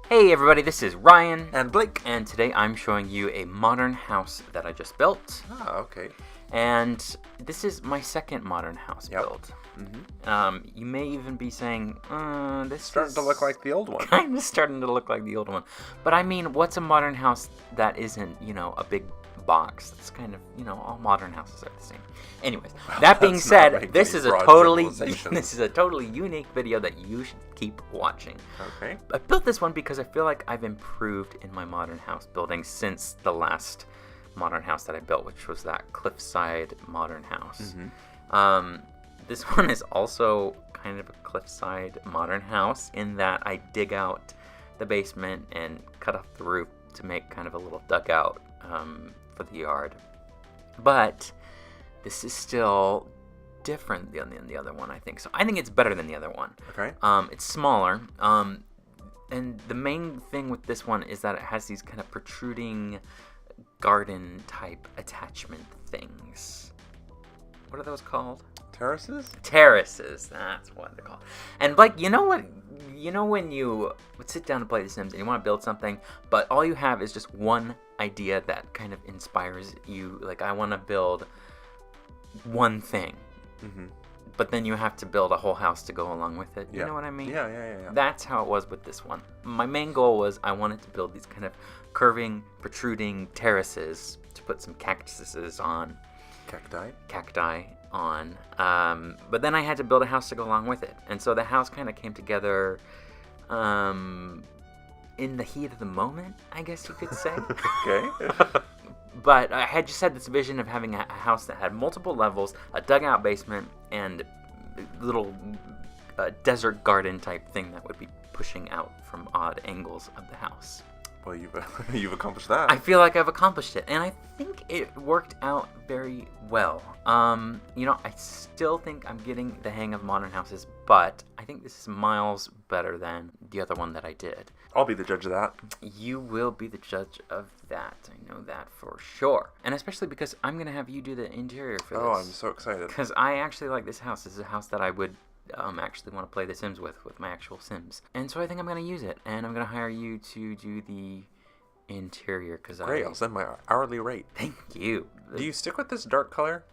Hey everybody, this is Ryan, And Blake. and today I'm showing you a modern house that I just built. Ah, okay. And this is my second modern house build. Mm-hmm. You may even be saying, this Starting is to look like the old one. kind of starting to look like the old one. But I mean, what's a modern house that isn't, a big box? That's kind of, all modern houses are the same. Anyways, that being said, this is a totally unique video that you should keep watching. Okay. I built this one because I feel like I've improved in my modern house building since the last modern house that I built, which was that cliffside modern house. Mm-hmm. This one is also kind of a cliffside modern house in that I dig out the basement and cut off the roof to make kind of a little dugout for the yard. But this is still different than the other one, I think. So I think it's better than the other one. Okay. It's smaller. And the main thing with this one is that it has these kind of protruding garden type attachment things. What are those called? Terraces? Terraces, that's what they're called. And like, you know what? You know when you would sit down and play The Sims and you want to build something, but all you have is just one idea that kind of inspires you. Like, I want to build one thing. Mm-hmm. But then you have to build a whole house to go along with it. You know what I mean? Yeah. That's how it was with this one. My main goal was I wanted to build these kind of curving, protruding terraces to put some cactuses on. Cacti on. But then I had to build a house to go along with it. And so the house kind of came together in the heat of the moment, I guess you could say. Okay. But I had just had this vision of having a house that had multiple levels, a dugout basement, and little desert garden type thing that would be pushing out from odd angles of the house. Well, you've accomplished that. I feel like I've accomplished it, and I think it worked out very well. I still think I'm getting the hang of modern houses, but I think this is miles better than the other one that I did. I'll be the judge of that. You will be the judge of that. I know that for sure. And especially because I'm going to have you do the interior for this. Oh, I'm so excited. Because I actually like this house. This is a house that I would actually want to play The Sims with my actual Sims. And so I think I'm going to use it. And I'm going to hire you to do the interior. Great, I'll send my hourly rate. Thank you. Do you stick with this dark color?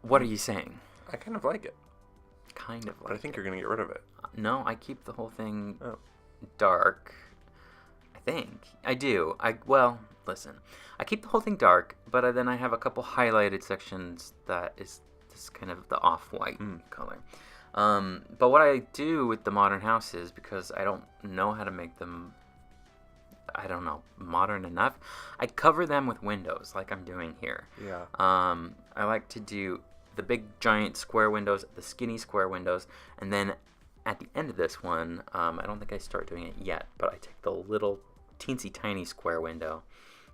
What are you saying? I kind of like it. Kind of like But I think you're going to get rid of it. No, I keep the whole thing dark. I think. I do. Listen. I keep the whole thing dark, but then I have a couple highlighted sections that is this kind of the off-white color. But what I do with the modern houses, because I don't know how to make them, modern enough, I cover them with windows like I'm doing here. Yeah. I like to do the big giant square windows, the skinny square windows, and then at the end of this one, I don't think I start doing it yet, but I take the little teensy tiny square window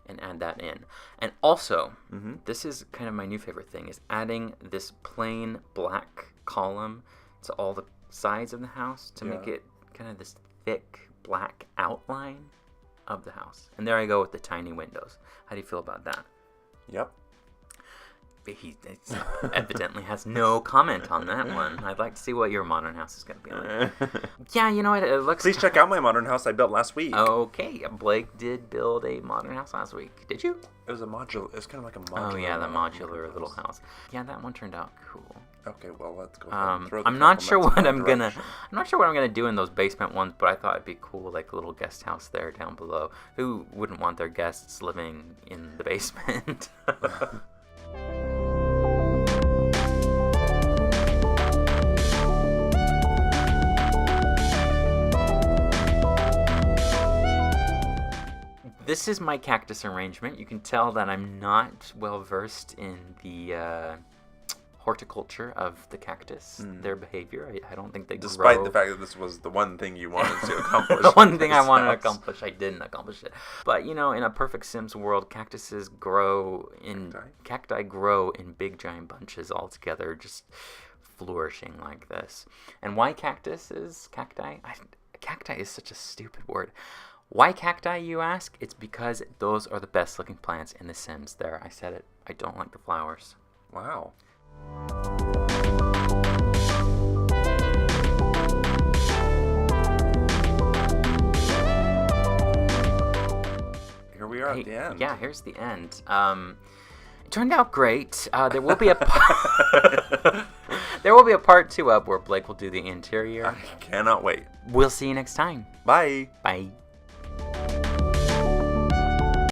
and add that in. And also, this is kind of my new favorite thing, is adding this plain black column to all the sides of the house to make it kind of this thick black outline of the house. And there I go with the tiny windows. How do you feel about that? Yep. He evidently has no comment on that one. I'd like to see what your modern house is going to be like. Yeah, you know what? It looks... Please check out my modern house I built last week. Okay, Blake did build a modern house last week. Did you? It was It's kind of like a modular. Oh yeah, the modular little house. Yeah, that one turned out cool. Okay, well, let's go ahead and throw the I'm not sure what I'm direction. gonna do in those basement ones, but I thought it'd be cool, like a little guest house there down below. Who wouldn't want their guests living in the basement? This is my cactus arrangement. You can tell that I'm not well versed in the horticulture of the cactus, their behavior. I don't think they Despite grow. the fact that this was the one thing you wanted to accomplish. The one thing I wanted to accomplish, I didn't accomplish it. But, in a perfect Sims world, cacti grow in big giant bunches all together, just flourishing like this. And why cactus is cacti? Cacti is such a stupid word. Why cacti, you ask? It's because those are the best looking plants in The Sims. There, I said it. I don't like the flowers. Wow. You're at the end. Yeah, here's the end. It turned out great. There will be a there will be a part 2 up where Blake will do the interior. I cannot wait. We'll see you next time. Bye. Bye.